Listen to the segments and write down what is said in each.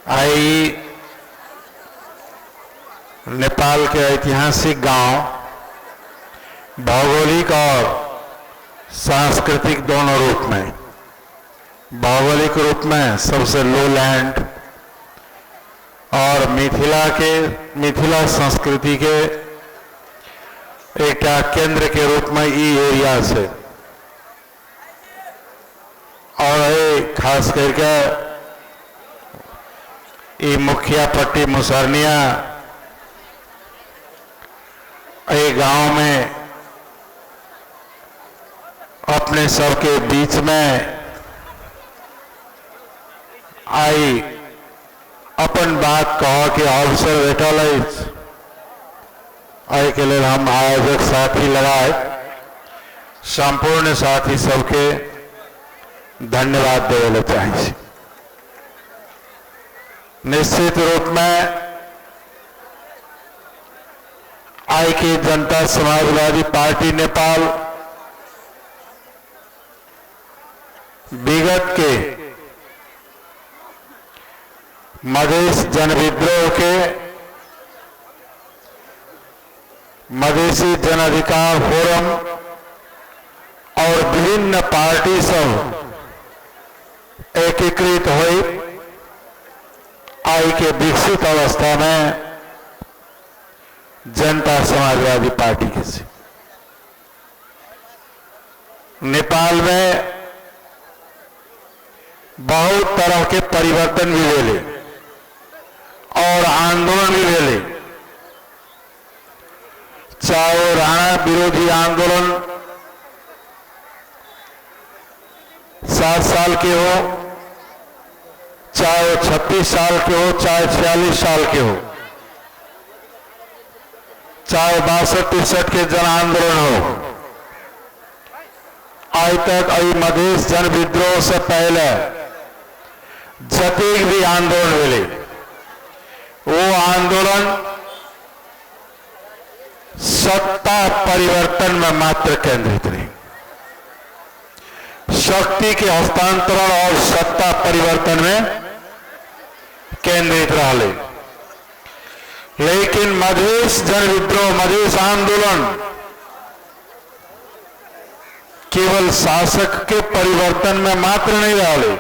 आई नेपाल के ऐतिहासिक गांव भौगोलिक और सांस्कृतिक दोनों रूप में, भौगोलिक रूप में सबसे लो लैंड और मिथिला संस्कृति के एक केंद्र के रूप में ई एरिया से और खास करके ये मुखिया पट्टी मुसरनिया गांव में अपने सबके बीच में आई अपन बात कह के अवसर भेटल के लिए हम आयोजक साथी लगाए संपूर्ण साथी सबके धन्यवाद देवे चाहिए। निश्चित रूप में आई की जनता समाजवादी पार्टी नेपाल विगत के मधेश जनविद्रोह के मधेसी जन अधिकार फोरम और विभिन्न पार्टी सब एकीकृत हुई आई के विकसित अवस्था में जनता समाजवादी पार्टी के से नेपाल में बहुत तरह के परिवर्तन भी भेले और आंदोलन भी भेले, चाहे राणा विरोधी आंदोलन 7 साल के हो, चाहे 36 साल के हो, चाहे 46 साल के हो, चाहे 62-63 के जन आंदोलन हो, आज तक अभी मधेश जन विद्रोह से पहले जतिक भी आंदोलन मिले वो आंदोलन सत्ता परिवर्तन में मात्र केंद्रित रही, शक्ति के हस्तांतरण और सत्ता परिवर्तन में केंद्रित रहे। लेकिन मधेश जन विद्रोह मधेश आंदोलन केवल शासक के परिवर्तन में मात्र नहीं रहे,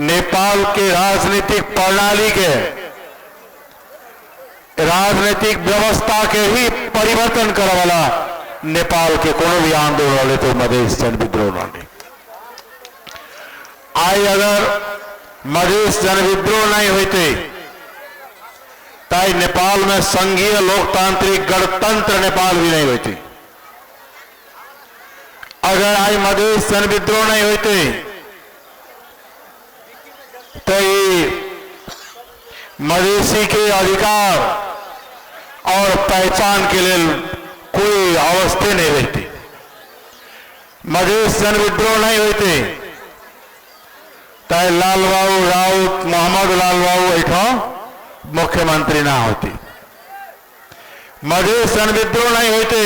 नेपाल के राजनीतिक प्रणाली के राजनीतिक व्यवस्था के ही परिवर्तन करे वाला नेपाल के कोनो भी आंदोलन वाले तो मधेश जन विद्रोह नहीं। आई अगर मधेश जन विद्रोह नहीं होते ताई नेपाल में संघीय लोकतांत्रिक गणतंत्र नेपाल भी नहीं होती। अगर आई मधेश जन विद्रोह नहीं होते तो मधेसी के अधिकार और पहचान के लिए कोई अवस्था नहीं रहती। मधेश जन विद्रोह नहीं होते तो लालबाबू राउत मोहम्मद लालबाबू ऐठा मुख्यमंत्री ना होती। मधेश जन विद्रोह नहीं होते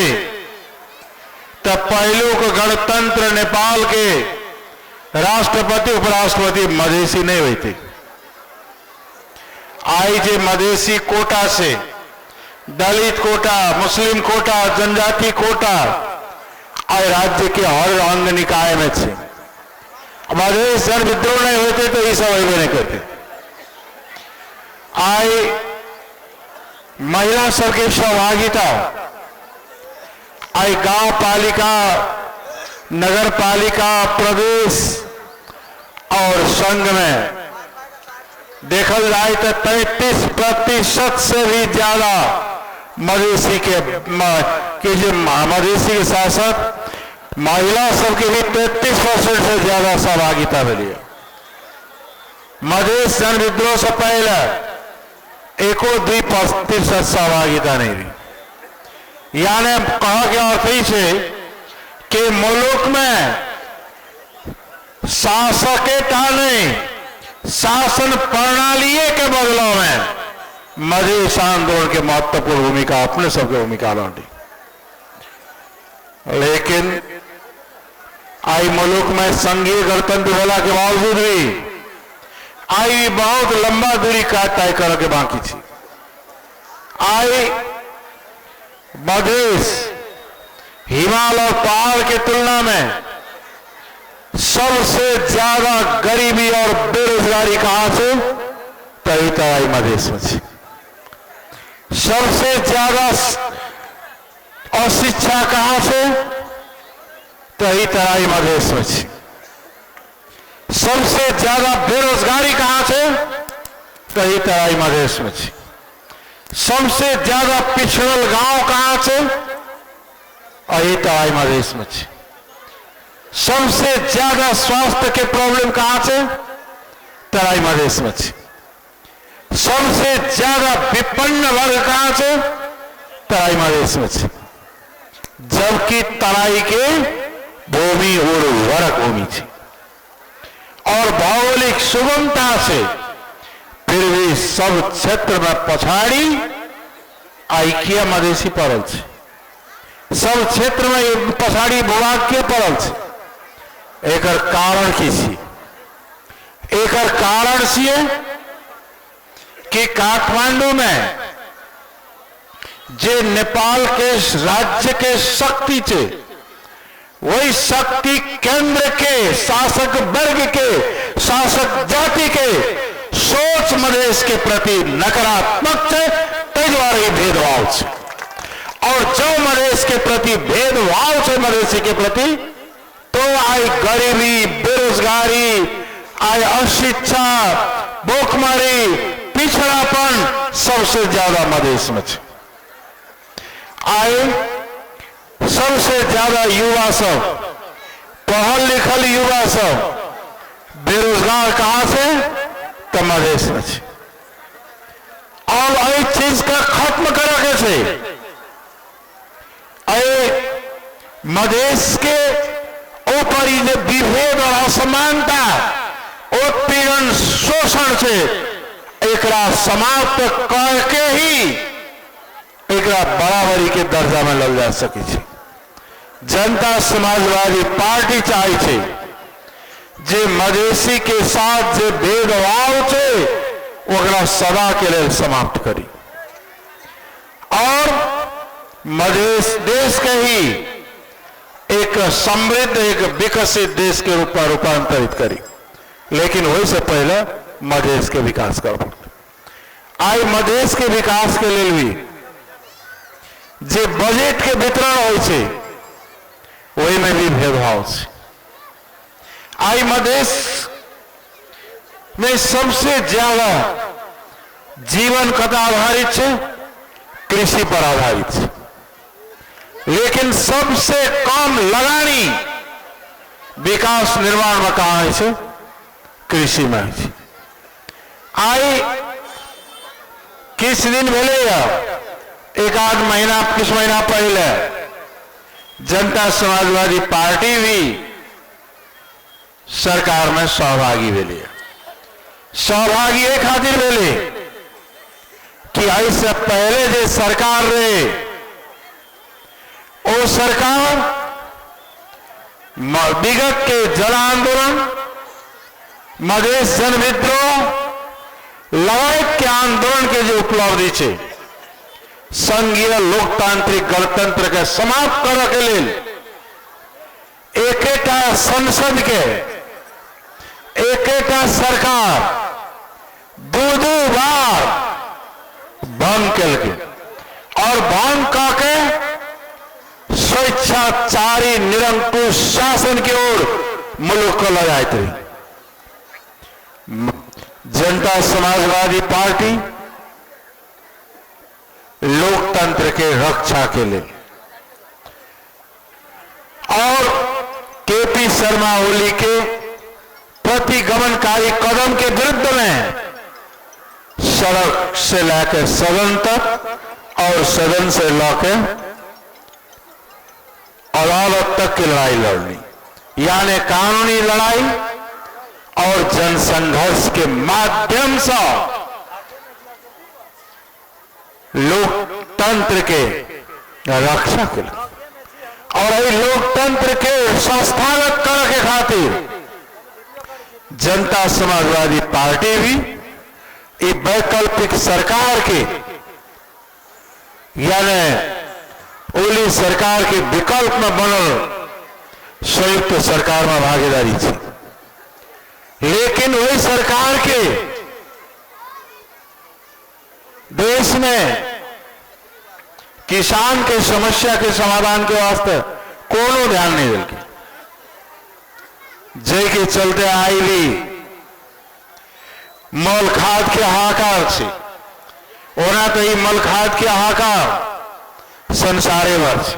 तो पहलू को गणतंत्र नेपाल के राष्ट्रपति उपराष्ट्रपति मधेसी नहीं होती। आई जे मधेसी कोटा से दलित कोटा, मुस्लिम कोटा, जनजाति कोटा आई राज्य के हर अंग निकाय में से मधेश जन विद्रोह नहीं होते तो ये सब अभी नहीं करते। आई महिला सबकी सहभागिता आई गांव पालिका, नगर पालिका, प्रदेश और संघ में देखल जाए तो 33% से भी ज्यादा मधेसी के जो मधेसी के शासक महिला सबके भी 33% से ज्यादा सहभागिता मिली। मधेश जन विद्रोह से पहले एको 2% सहभागिता नहीं रही। यानी कहा गया अर्थ ही से कि मुल्क में शासकेता नहीं शासन प्रणाली के बदलाव में मधेश आंदोलन के महत्वपूर्ण भूमिका अपने सबके भूमिका लौटी। लेकिन आई मुल्क में संघीय गणतंत्र होला के बावजूद भी आई बहुत लंबा दूरी का तय करके बाकी थी। आई मधेश हिमालय और पहाड़ की तुलना में सबसे ज्यादा गरीबी और बेरोजगारी कहां से? तही तराई मधेश में थी। सबसे ज्यादा अशिक्षा कहां से? तही तराई मधेश में थी। सबसे ज्यादा बेरोजगारी कहां से? तही तराई मधेश में थी। सबसे ज्यादा पिछड़ल गांव कहां से? तही तराई मधेश में थी। सबसे ज्यादा स्वास्थ्य के प्रॉब्लम कहां से? तराई मधेश में थी। सबसे ज्यादा विपन्न वर्ग कहां से? तराई मधेश में थी। जबकि तराई के भूमि उर्वरक भूमि थी और भौगोलिक सुगमता से फिर भी सब क्षेत्र में पछाड़ी आइकिया मधेसी पड़ल छे। सब क्षेत्र में पछाड़ी भूभाग के पड़ल छे। एकर कारण की छी? एकर कारण छिए कि काठमांडू में जे नेपाल के राज्य के शक्ति छे, वही शक्ति केंद्र के शासक वर्ग के, शासक जाति के सोच मधेश के प्रति नकारात्मक है। तय द्वारा भेदभाव है और जो मधेश के प्रति भेदभाव है मधेसी के प्रति, तो आई गरीबी, बेरोजगारी, आई अशिक्षा, भूखमरी, पिछड़ापन सबसे ज्यादा मधेश में है। आई सबसे ज्यादा युवा सब, पढ़ल लिखल युवा सब बेरोजगार कहां से? तो मधेश में है। और आई चीज का खत्म करे से मधेश के ऊपर जो विभेद और असमानता, उत्पीड़न, शोषण से एकरा समाप्त करके ही एकरा बराबरी के दर्जा में लग जा सके छे। जनता समाजवादी पार्टी चाहे छे जे मधेसी के साथ जे भेदभाव छे ओकरा सदा के लिए समाप्त करी और मधेश देश के ही एक समृद्ध, एक विकसित देश के रूप में रूपांतरित करी। लेकिन वही से पहले मधेश के विकास कर पड़े। आई मधेश के विकास के लिए भी जे बजट के वितरण हो छे वही में भी भेदभाव छे। आई मधेश में सबसे ज्यादा जीवन कथा आधारित छे, कृषि पर आधारित छे। लेकिन सबसे कम लगानी विकास निर्माण में कहां है? कृषि में है। आई किस दिन भेले एक आध महीना, कुछ महीना पहले जनता समाजवादी पार्टी भी सरकार में सहभागी भेले। सहभागी एक खातिर भेले कि ऐसे पहले जो सरकार रहे वो सरकार विगत के जन आंदोलन, मधेश जन विद्रोह, लगायत के आंदोलन के जो उपलब्धि छे, संघीय लोकतांत्रिक गणतंत्र के समाप्त करने के लिए एकेटा संसद के एकेटा सरकार दो बार भंग के और भंग करके स्वेच्छाचारी निरंकुश शासन की ओर मुल्क को ले जाते रही। जनता समाजवादी पार्टी लोकतंत्र के रक्षा के लिए और केपी शर्मा ओली के प्रतिगमनकारी कदम के विरुद्ध में सड़क से लेकर सदन तक और सदन से लेकर अदालत तक की लड़ाई लड़नी, यानी कानूनी लड़ाई और जनसंघर्ष के माध्यम से लोकतंत्र के रक्षा के लिए और लोकतंत्र के संस्थागत करने के खातिर जनता समाजवादी पार्टी भी ये वैकल्पिक सरकार के यानी ओली सरकार के विकल्प में बनल संयुक्त सरकार में भागीदारी थी। लेकिन वही सरकार के देश में किसान के समस्या के समाधान के वास्ते कोनो ध्यान नहीं दिल के जय के चलते आई भी मल खाद के हाहाकार से ओना तो ही मल खाद के हाहाकार संसारे भर से।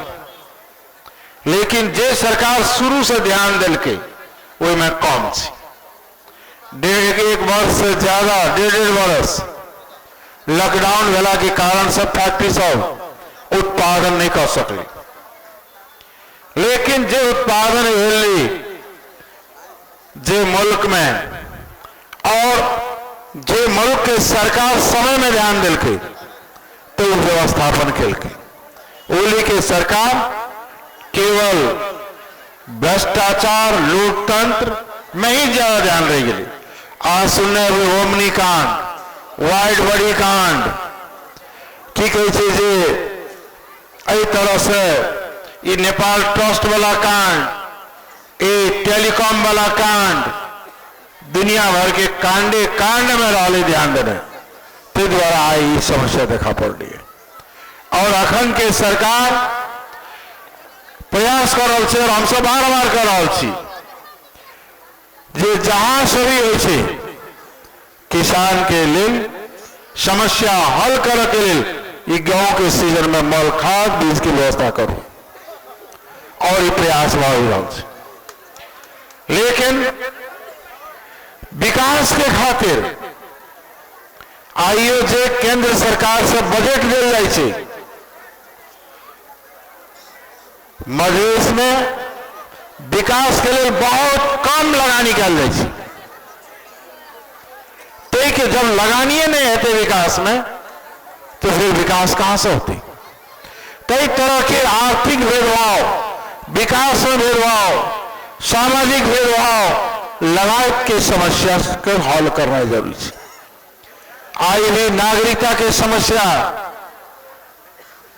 लेकिन जे सरकार शुरू से ध्यान दिल के वही में कम थी। एक वर्ष से ज्यादा डेढ़ वर्ष लॉकडाउन भेला के कारण सब फैक्ट्री सब उत्पादन नहीं कर सकली। लेकिन जे उत्पादन भेली जे मुल्क में और जे मुल्क के सरकार समय में ध्यान दिल के तो व्यवस्थापन खेल के ओली के सरकार केवल भ्रष्टाचार लूटतंत्र में ही ज्यादा ध्यान रही गई। आज सुनने हुए ओमनी कांड वाइड बड़ी कांड की कही जे अई तरह से ये नेपाल ट्रस्ट वाला कांड ये टेलीकॉम वाला कांड दुनिया भर के कांडे कांड में रहा ध्यान देने ते द्वारा आई समस्या देखा पड़ रही है। और अखन के सरकार प्रयास कर रहा है और हम सब बार बार कर रहा छी जे जहां से भी हो छे किसान के लिए समस्या हल करे के लिए गेहूं के सीजन में मल खाद बीज की व्यवस्था करो और ये प्रयास हो रहा है। लेकिन विकास के खातिर आइयो जे केंद्र सरकार से बजट दिल जाए छे मधेश में विकास के लिए बहुत कम लगानी निकाल जाए कि जब लगानी नहीं है विकास में तो फिर विकास कहां से होती। कई तरह के आर्थिक भेदभाव विकास में भेदभाव सामाजिक भेदभाव लगायत के समस्या को हल करना जरूरी है। आई भी नागरिकता के समस्या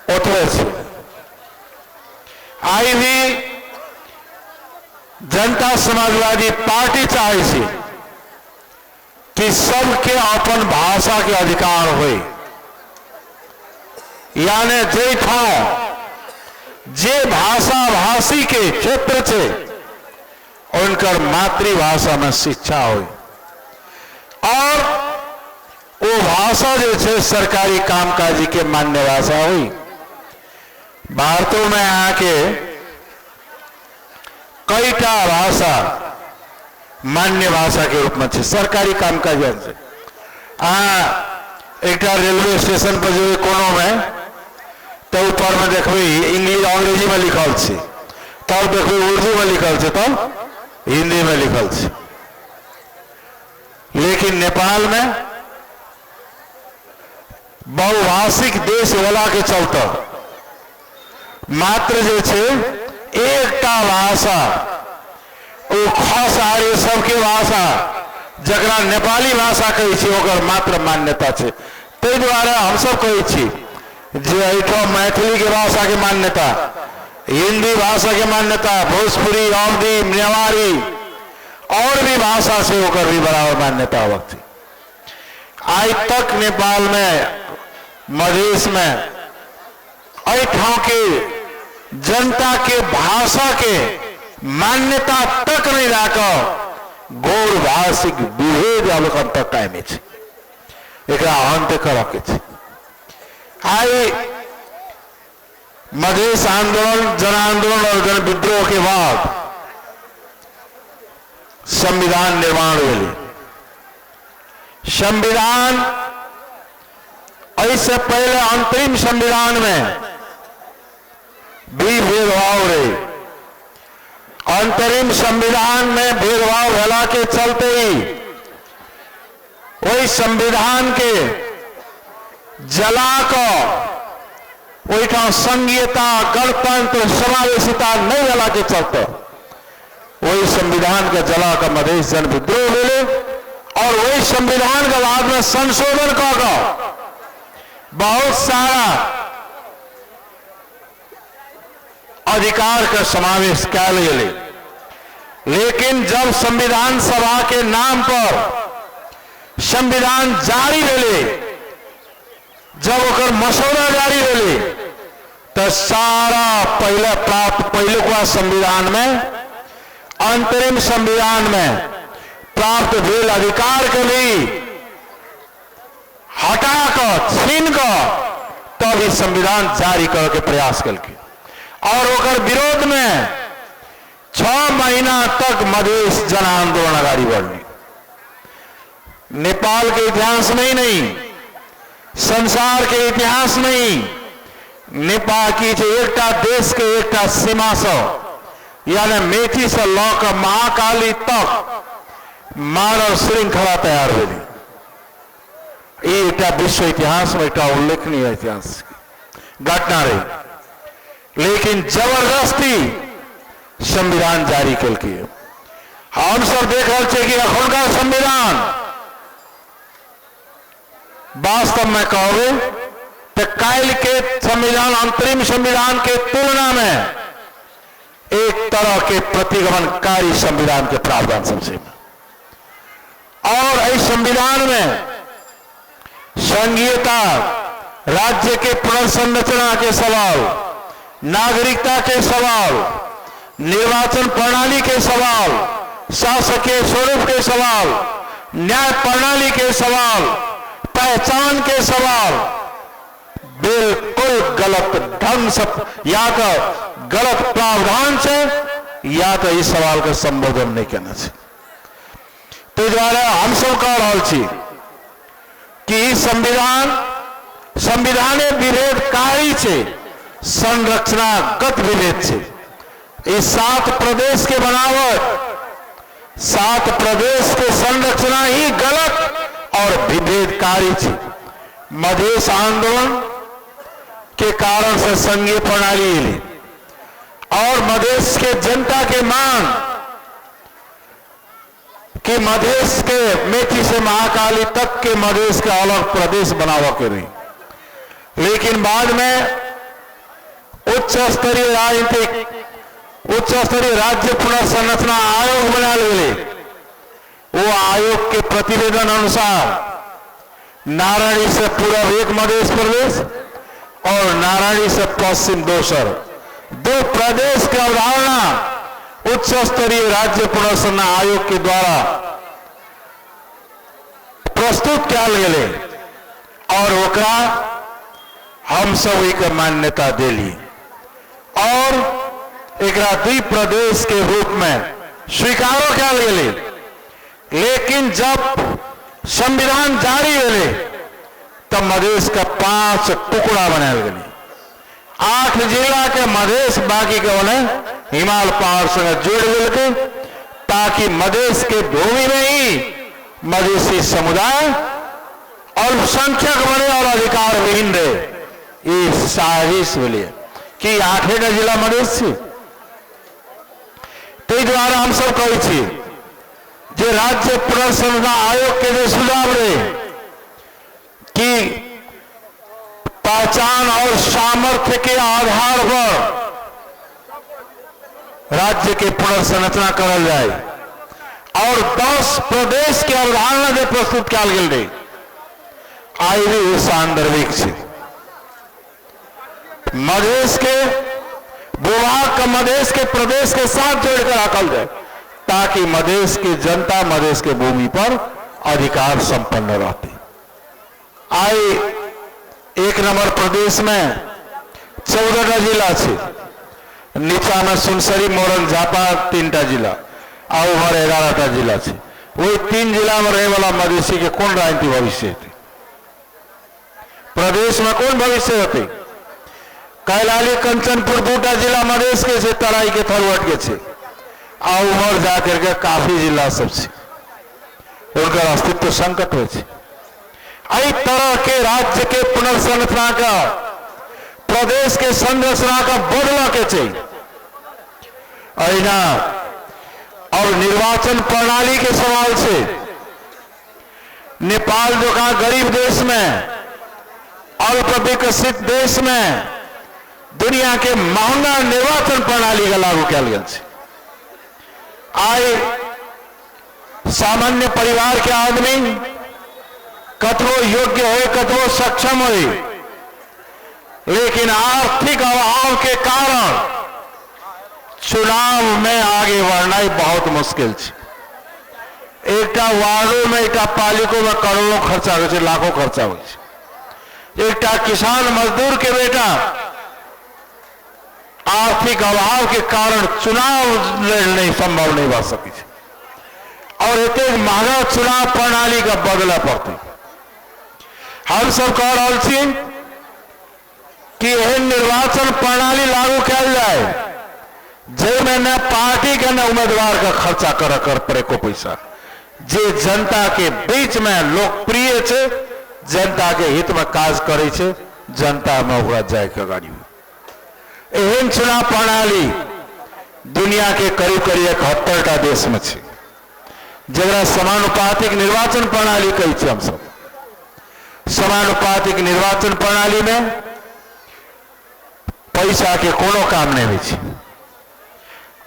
उठे से आई भी जनता समाजवादी पार्टी चाहे से कि सबके अपन भाषा के अधिकार होए यानी जे ठाव जे भाषा भाषी के क्षेत्र से उनकर मातृभाषा में शिक्षा होए और वो भाषा जो सरकारी कामकाजी के मान्य भाषा हुई। भारतों में आके कईटा भाषा मान्य भाषा के रूप में सरकारी कामकाज से एक रेलवे स्टेशन पर जो कोनो में तो ऊपर में देखो इंग्लिश अंग्रेजी में लिखल से तब देखो उर्दू में लिखल से तब हिंदी में लिखल से। लेकिन नेपाल में बहुभाषिक देश वाला के चलता मात्र जो एकटा भाषा वो खास आर्य सबके भाषा जकरा नेपाली भाषा कही मात्र मान्यता है। ते द्वारा हम सब कही मैथिली के भाषा के मान्यता हिंदी भाषा के मान्यता भोजपुरी अवधी नेवारी और भी भाषा से होकर भी बराबर मान्यता होती। आज तक नेपाल में मधेश में ठाव के जनता के भाषा के मान्यता तक नहीं लाकर गौर भाषिक विभेद अवलोकन तक कायम एक अंत कर आई मधेश आंदोलन जन आंदोलन और जन विद्रोह के बाद संविधान निर्माण हुए। संविधान इससे पहले अंतरिम संविधान में भी भेदभाव रहे। अंतरिम संविधान में भेदभाव भला के चलते ही वही संविधान के जलाकर वही संघीयता गणतंत्र समावेशिता नहीं भला के चलते वही संविधान का जला का मधेश जन विद्रोह मिले और वही संविधान का बाद में संशोधन का बहुत सारा अधिकार का समावेश किया गया। लेकिन जब संविधान सभा के नाम पर संविधान जारी भेले, जब ओकर मसौदा जारी भेले, तो सारा पहले प्राप्त पहलुका संविधान में, अंतरिम संविधान में प्राप्त भेल अधिकार के भी हटाकर छीन कर तब ही संविधान जारी करके प्रयास करके और ओकर विरोध में 6 महीना तक मधेश जन आंदोलन आगाड़ी बढ़ी। नेपाल के इतिहास में ही नहीं, संसार के इतिहास में ही नेपाल की एकटा देश के एकटा सीमा से यानी मेथी से लौकर महाकाली तक मानव श्रृंखला तैयार हुई। ये विश्व इतिहास में एक उल्लेखनीय इतिहास घटना रही। लेकिन जबरदस्ती संविधान जारी कल के हम सब देख रहे थे कि अखुनका संविधान वास्तव में कहोगे तो काल के संविधान अंतरिम संविधान के तुलना में एक तरह के प्रतिगमनकारी संविधान के प्रावधान सबसे और इस संविधान में संघीयता, राज्य के पुनर्संरचना के सवाल, नागरिकता के सवाल, निर्वाचन प्रणाली के सवाल, शासकीय स्वरूप के सवाल, न्याय प्रणाली के सवाल, पहचान के सवाल बिल्कुल गलत ढंग से या तो गलत प्रावधान से या तो इस सवाल का संबोधन नहीं करना चाहिए। तो द्वारा हम सब कह रहा छी कि संविधाने विभेदकारी छे, संरचनागत विभेद छे। इस 7 प्रदेश के बनावट, 7 प्रदेश के संरचना ही गलत और विभेदकारी छे। मधेश आंदोलन के कारण से संघीय प्रणाली हिली और मधेश के जनता के मांग कि मधेश के मेथी से महाकाली तक के मधेश का अलग प्रदेश बनावा के रही। लेकिन बाद में उच्च स्तरीय राज्य पुनर्संरचना आयोग बना ले। वो आयोग के प्रतिवेदन अनुसार नारायणी से पूर्व एक मधेश प्रदेश और नारायणी से पश्चिम दूसर 2 प्रदेश की अवधारणा उच्च स्तरीय राज्य पुनर्संरचना आयोग के द्वारा प्रस्तुत किया गए और ओकरा हम सब एक मान्यता दिली और एक 2 प्रदेश के रूप में स्वीकारो किया गए। लेकिन जब संविधान जारी हुए तब मधेश का 5 टुकड़ा बनाया गया। 8 जिला के मधेश बाकी के उन्हें हिमाल पहाड़ से जोड़ गए ताकि मधेश के भूमि में ही मधेसी समुदाय अल्पसंख्यक बने और अधिकार विहीन रहे। ये साजिश मिली कि 8 जिला मधेश से द्वारा हम सब कही जो राज्य पुनर्संरचना आयोग के जो सुझाव रहे कि पहचान और सामर्थ्य के आधार पर राज्य के पुनर्संरचना करल जाए और 10 प्रदेश के अवधारणा जो प्रस्तुत किया गया आई भी सांदर्भिक है। मधेश के भूभाग का मधेश के प्रदेश के साथ जोड़कर रखल जाए ताकि मधेश की जनता मधेश के भूमि पर अधिकार संपन्न रहती। आई 1 नंबर प्रदेश में 14 जिला है, नीचा में सुनसरी, मोरन, झापा 3 जिला और ऊपर 11 जिला है। वही 3 जिला में रहे वाला मधेसी के कौन राजनीति भविष्य होती, प्रदेश में कौन भविष्य होती। कैलाली, कंचनपुर 2 जिला मधेश के से, तराई के थलवट के छे और उमर जाकर के काफी जिला सबसे उनका अस्तित्व संकट हो। इस तरह के राज्य के पुनर्संरचना का, प्रदेश के संरचना का बदला के चाहिए। और निर्वाचन प्रणाली के सवाल से नेपाल जो का गरीब देश में, अल्प विकसित देश में दुनिया के महंगा निर्वाचन प्रणाली का लागू किया गया। आए सामान्य परिवार के आदमी कतवो योग्य हो, कतवो सक्षम हो, लेकिन आर्थिक अभाव के कारण चुनाव में आगे बढ़ना बहुत मुश्किल है। एक वार्डो में, एक पालिको में करोड़ों खर्चा हो, लाखों खर्चा हो। एक किसान मजदूर के बेटा आर्थिक अभाव के कारण चुनाव नहीं संभव नहीं बढ़ सकी और इतने महंगा चुनाव प्रणाली का बदला पड़ती। हम सब कह रहा छी कि यह निर्वाचन प्रणाली लागू किया जाए जेमें न पार्टी के न उम्मीदवार का खर्चा कर पड़े को पैसा, जे जनता के बीच में लोकप्रिय है, जनता के हित में काज करे छे, जनता में हुआ जाए के गाड़ी। एहन चुनाव प्रणाली दुनिया के करीब करीब 71टा देश में है, जरा समानुपातिक निर्वाचन प्रणाली कही छे। हम सब समानुपातिक निर्वाचन प्रणाली में पैसा के कोनो काम नहीं हो।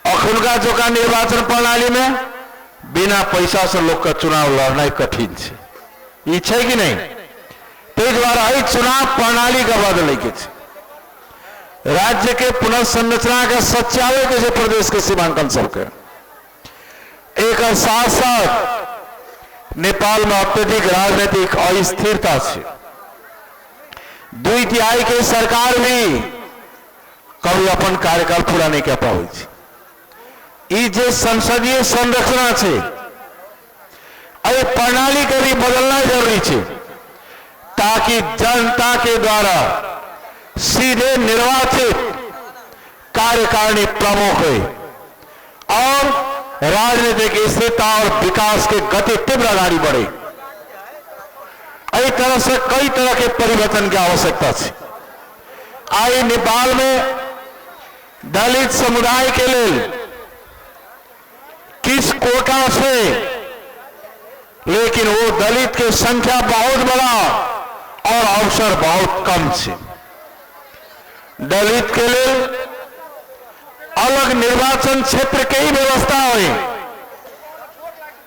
अखुनका जो का निर्वाचन प्रणाली में बिना पैसा से लोग का चुनाव लड़ना कठिन है, ये है कि नहीं? ते द्वारा चुनाव प्रणाली का बदले के राज्य के पुनर्संरचना का सच्चावे के प्रदेश के सीमांकन सबके एक साथ साथ नेपाल में अत्यधिक राजनीतिक अस्थिरता है। 2 तिहाई के सरकार भी कभी अपन कार्यकाल पूरा नहीं कर पाई। जे संसदीय संरचना है अरे प्रणाली को भी बदलना जरूरी है ताकि जनता के द्वारा सीधे निर्वाचित कार्यकारिणी प्रमुख हो और राजनीतिक स्थिरता और विकास के गति तीव्र आगे बढ़े। इस तरह से कई तरह के परिवर्तन की आवश्यकता है। आई नेपाल में दलित समुदाय के लिए किस कोटा से, लेकिन वो दलित की संख्या बहुत बड़ा और अवसर बहुत कम है। दलित के लिए अलग निर्वाचन क्षेत्र के ही व्यवस्था हुई,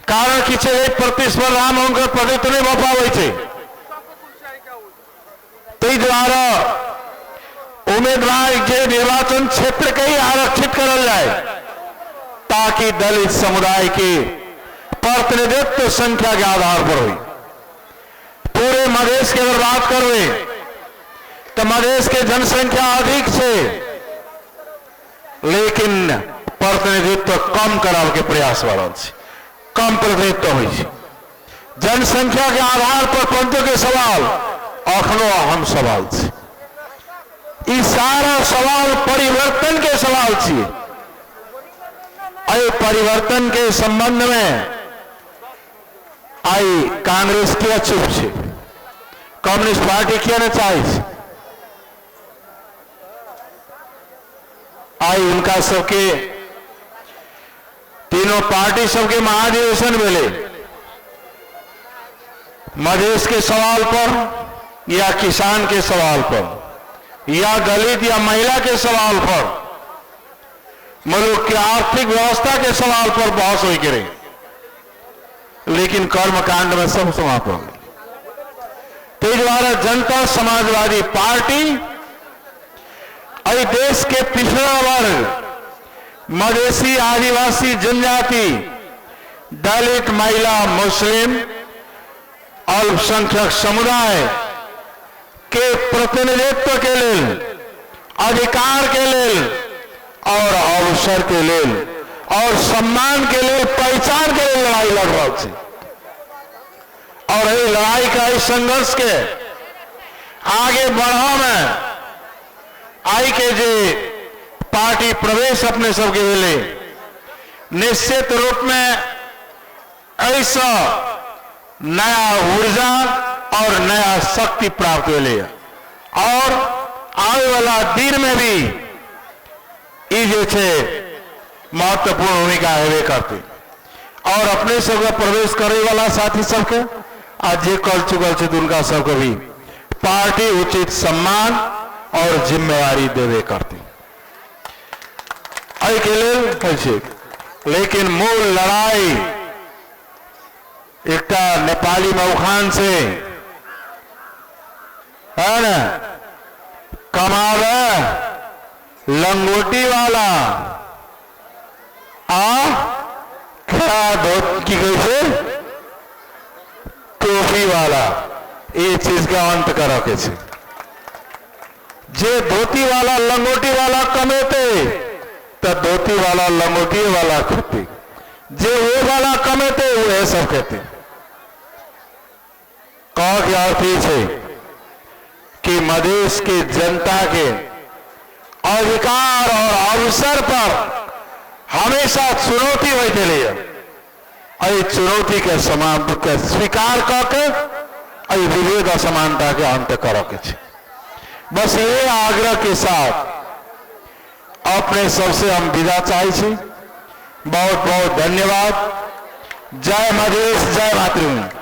कारण कि प्रतिस्पर्धा में उनका पद नहीं हो पावे। द्वारा उम्मीदवार के निर्वाचन क्षेत्र के ही आरक्षित करल जाए ताकि दलित समुदाय के प्रतिनिधित्व संख्या के आधार पर हुई। पूरे मधेश की अगर बात करें तो मधेश के जनसंख्या अधिक है, लेकिन प्रतिनिधित्व कम कराव के प्रयास वाला कम प्रतिनिधित्व हुई। जनसंख्या के आधार पर पंचों के सवाल अखनो अहम सवाल है। ये सारा सवाल परिवर्तन के सवाल है। आई परिवर्तन के संबंध में आई कांग्रेस क्या चुप है, कम्युनिस्ट पार्टी क्या न चाहिए। आई उनका सबके तीनों पार्टी सबके महाधिवेशन मिले मधेश के सवाल पर या किसान के सवाल पर या दलित या महिला के सवाल पर, मुल्क की आर्थिक व्यवस्था के सवाल पर बहस हुई करे, लेकिन कर्मकांड में सब समाप्त हो गए। तेज द्वारा जनता समाजवादी पार्टी और देश के पिछड़ा वर्ग, मधेसी, आदिवासी, जनजाति, दलित, महिला, मुस्लिम, अल्पसंख्यक समुदाय के प्रतिनिधित्व के लिए, अधिकार के लिए और अवसर के लिए और सम्मान के लिए, पहचान के लिए लड़ाई लड़ रहा है। और ये लड़ाई का इस संघर्ष के आगे बढ़ा में आई के जे पार्टी प्रवेश अपने सबके लिए निश्चित रूप में ऐसा नया ऊर्जा और नया शक्ति प्राप्त हो लिया और आने वाला दिन में भी ये महत्वपूर्ण भूमिका है करती। और अपने सबके प्रवेश करे वाला साथी सबके आज जे कर चुकल छे उनका सबके भी पार्टी उचित सम्मान और जिम्मेवारी देवे करती एहि के लेल। लेकिन मूल लड़ाई एकटा नेपाली मौखान से है न, कमावे लंगोटी वाला क्या धोत की गई से टोपी वाला, ये चीज का अंत करो के छे। जे धोती वाला लंगोटी वाला कमेते तो धोती वाला लंगोटी वाला खेती, जे वो वाला कमेते वो है सब कहते। कह के अर्थ है कि मधेश के जनता के अधिकार और अवसर पर हमेशा चुनौती होते लिए चुनौती के समान के स्वीकार करके विभेद असमानता के अंत करो के छे। बस ये आग्रह के साथ अपने सबसे हम विदा चाहे छी। बहुत बहुत धन्यवाद। जय मधेश, जय मातृभूमि।